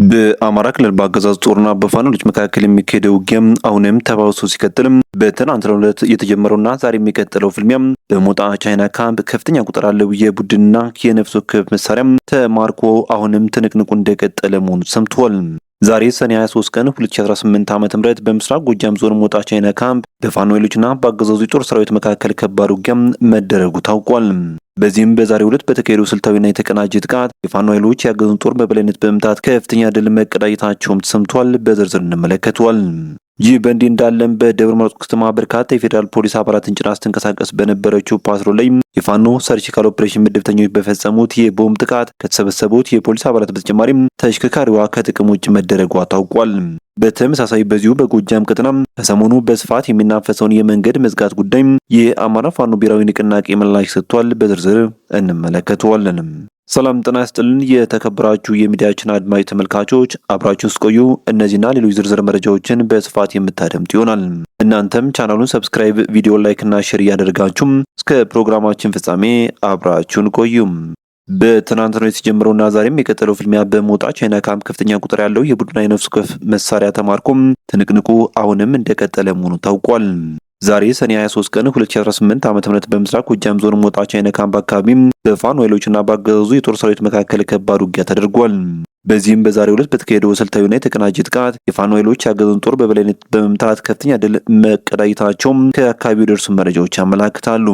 በአማራ ክልል በአገዛዙ ጦርና በፋኖች መካከል የሚካሄደው ውጊያም አሁንም ተባብሶ ሲቀጥልም በትናንትናው ዕለት የተጀመረውና ዛሬ የሚቀጥለው ፍልሚያም በሞጣ ቻይና ካምፕ ከፍተኛ ቁጥር ያለው የቡድንና የነፍስ ወከፍ መሳሪያም ተማርኮ አሁንም ትንቅንቁ እንደቀጠለ መሆኑ ሰምቷል። ዛሬ ሰኔ 23 ቀን 2018 ዓ.ም በምስራቅ ጎጃም ዞን ሞጣ ቻይና ካምፕ በፋኖ ኃይሎችና በአገዛዙ የጦር ሰራዊት መካከል ከባድ ውጊያም መደረጉ ታውቋል። በዚህም በዛሬው ዕለት በተካሄደው ስልታዊና የተቀናጀ ጥቃት የፋኖ ኃይሎች የአገዛዙን ጦር በበላይነት በመምታት ከፍተኛ ድል መቀዳጀታቸውም ተሰምቷል። በዝርዝር እንመለከተዋል። ይህ በእንዲህ እንዳለም በደብረ ማርቆስ ከተማ በርካታ የፌዴራል ፖሊስ አባላትን ጭና ስትንቀሳቀስ በነበረችው ፓትሮል ላይ የፋኖ ሰርጂካል ኦፕሬሽን ምድብተኞች በፈጸሙት የቦምብ ጥቃት ከተሰበሰቡት የፖሊስ አባላት በተጨማሪም ተሽከርካሪዋ ከጥቅም ውጭ መደረጓ ታውቋል። በተመሳሳይ በዚሁ በጎጃም ቀጠና ከሰሞኑ በስፋት የሚናፈሰውን የመንገድ መዝጋት ጉዳይ የአማራ ፋኖ ብሔራዊ ንቅናቄ ምላሽ ሰጥቷል። በዝርዝር እንመለከተዋለን። ሰላም ጤና ይስጥልን። የተከበራችሁ የሚዲያችን አድማጭ ተመልካቾች አብራችሁን ስቆዩ እነዚህና ሌሎች ዝርዝር መረጃዎችን በስፋት የምታደምጡ ይሆናል። እናንተም ቻናሉን ሰብስክራይብ፣ ቪዲዮ ላይክ እና ሼር እያደረጋችሁም እስከ ፕሮግራማችን ፍጻሜ አብራችሁን ቆዩም። በትናንትናው የተጀመረውና ዛሬም የቀጠለው ፍልሚያ በሞጣ ቻይና ካምፕ ከፍተኛ ቁጥር ያለው የቡድንና የነፍስ ወከፍ መሳሪያ ተማርኮም ትንቅንቁ አሁንም እንደቀጠለ መሆኑ ታውቋል። ዛሬ ሰኔ 23 ቀን 2018 ዓ.ም በምስራቅ ጎጃም ዞን ሞጣ ቻይና ካምፕ አካባቢም በፋኖ ኃይሎችና በአገዛዙ የጦር ሰራዊት መካከል ከባድ ውጊያ ተደርጓል። በዚህም በዛሬው ዕለት በተካሄደው ስልታዊና የተቀናጀ ጥቃት የፋኖ ኃይሎች የአገዛዙን ጦር በበላይነት በመምታት ከፍተኛ ድል መቀዳጀታቸውም ከአካባቢው የደረሱ መረጃዎች ያመላክታሉ።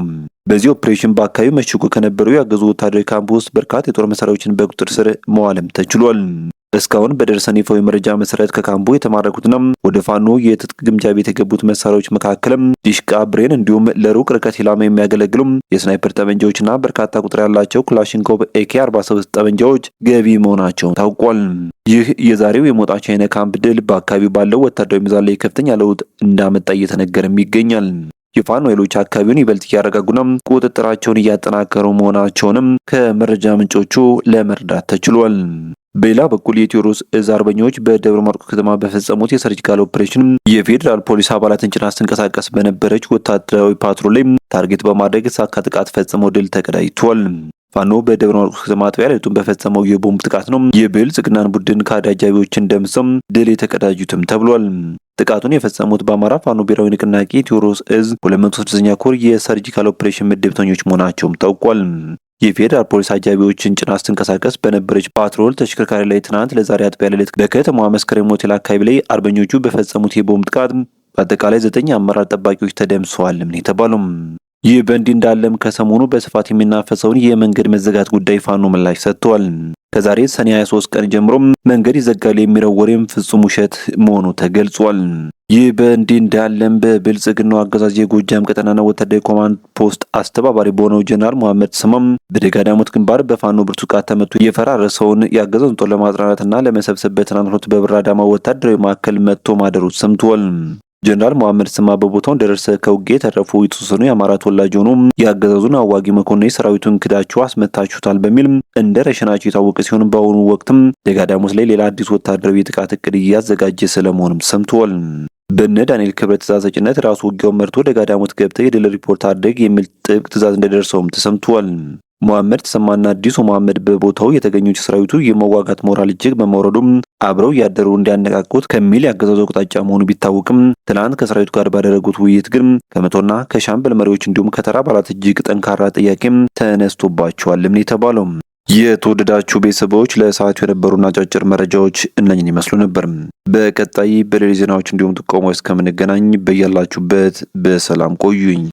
በዚህ ኦፕሬሽን በአካባቢው መሽጎ ከነበሩ የአገዛዙ ወታደራዊ ካምፕ ውስጥ በርካታ የጦር መሳሪያዎችን በቁጥጥር ስር መዋልም ተችሏል። እስካሁን በደረሰን ይፋዊ መረጃ መሰረት ከካምፑ የተማረኩትና ወደ ፋኖ የትጥቅ ግምጃ ቤት የገቡት መሳሪያዎች መካከልም ዲሽቃ፣ ብሬን እንዲሁም ለሩቅ ርቀት ኢላማ የሚያገለግሉም የስናይፐር ጠመንጃዎችና በርካታ ቁጥር ያላቸው ክላሽንኮቭ AK-47 ጠመንጃዎች ገቢ መሆናቸው ታውቋል። ይህ የዛሬው የሞጣ ቻይና ካምፕ ድል በአካባቢው ባለው ወታደራዊ ሚዛን ላይ ከፍተኛ ለውጥ እንዳመጣ እየተነገረም ይገኛል። የፋኖ ኃይሎች አካባቢውን ይበልጥ እያረጋጉና ቁጥጥራቸውን እያጠናከሩ መሆናቸውንም ከመረጃ ምንጮቹ ለመረዳት ተችሏል። በሌላ በኩል የቴዎድሮስ እዝ አርበኞች በደብረ ማርቆስ ከተማ በፈጸሙት የሰርጂካል ኦፕሬሽን የፌዴራል ፖሊስ አባላትን ጭና ስትንቀሳቀስ በነበረች ወታደራዊ ፓትሮል ላይ ታርጌት በማድረግ የተሳካ ጥቃት ፈጽመው ድል ተቀዳጅቷል። ፋኖ በደብረ ማርቆስ ከተማ አጥቢያ ሌሊቱን በፈጸመው የቦምብ ጥቃት ነው የብልጽግናን ቡድን ከአጃቢዎችን ደምሰው ድል የተቀዳጁትም ተብሏል። ጥቃቱን የፈጸሙት በአማራ ፋኖ ብሔራዊ ንቅናቄ ቴዎድሮስ እዝ 206ኛ ኮር የሰርጂካል ኦፕሬሽን ምድብተኞች መሆናቸውም ታውቋል። የፌዴራል ፖሊስ አጃቢዎችን ጭና ስትንቀሳቀስ በነበረች ፓትሮል ተሽከርካሪ ላይ ትናንት ለዛሬ አጥቢያ ሌሊት በከተማዋ መስከረም ሆቴል አካባቢ ላይ አርበኞቹ በፈጸሙት የቦምብ ጥቃት በአጠቃላይ 9 አመራር ጠባቂዎች ተደምሰዋል ነው የተባለው። ይህ በእንዲህ እንዳለም ከሰሞኑ በስፋት የሚናፈሰውን የመንገድ መዘጋት ጉዳይ ፋኖ ምላሽ ሰጥቷል። ከዛሬ ሰኔ 23 ቀን ጀምሮ መንገድ ይዘጋል የሚለው ወሬም ፍጹም ውሸት መሆኑ ተገልጿል። ይህ በእንዲህ እንዳለም በብልጽግናው አገዛዝ የጎጃም ቀጠናና ወታደራዊ ኮማንድ ፖስት አስተባባሪ በሆነው ጀነራል መሐመድ ተሰማም በደጋዳሞት ግንባር በፋኖ ብርቱ ጥቃት ተመቶ የፈራረሰውን የአገዛዙን ጦር ለማጽናናትና ለመሰብሰብ በትናንት በብር አዳማ ወታደራዊ ማዕከል መጥቶ ማደሩ ሰምቷል። ጀነራል መሐመድ ተሰማ በቦታው ደረሰ ከውጊያ የተረፉ የተወሰኑ የአማራ ተወላጅ ሆኖ የአገዛዙን አዋጊ መኮንን ሰራዊቱን ክዳችሁ አስመታችሁታል በሚል እንደ ረሸናቸው የታወቀ ሲሆን በአሁኑ ወቅትም ደጋዳሞት ላይ ሌላ አዲስ ወታደራዊ የጥቃት እቅድ እያዘጋጀ ስለመሆኑም ሰምቷል። በነ ዳንኤል ክብረት ትእዛዝነት ራሱ ውጊያውን መርቶ ደጋዳሞት ገብተ የድል ሪፖርት አድርግ የሚል ጥብቅ ትእዛዝ እንደደረሰውም ተሰምቷል። መሐመድ ተሰማና አዲሱ መሐመድ በቦታው የተገኙት ሰራዊቱ የመዋጋት ሞራል እጅግ በመውረዱም አብረው እያደሩ እንዲያነቃቁት ከሚል ያገዛዙ አቅጣጫ መሆኑ ቢታወቅም ትናንት ከሰራዊቱ ጋር ባደረጉት ውይይት ግን ከመቶና ከሻምበል መሪዎች እንዲሁም ከተራ አባላት እጅግ ጠንካራ ጥያቄም ተነስቶባቸዋልም የተባለው። የተወደዳችሁ ቤተሰቦች ለሰዓቱ የነበሩና አጫጭር መረጃዎች እነኝን ይመስሉ ነበር። በቀጣይ በሌሎች ዜናዎች እንዲሁም ጥቆማዎች እስከምንገናኝ በያላችሁበት በሰላም ቆዩኝ።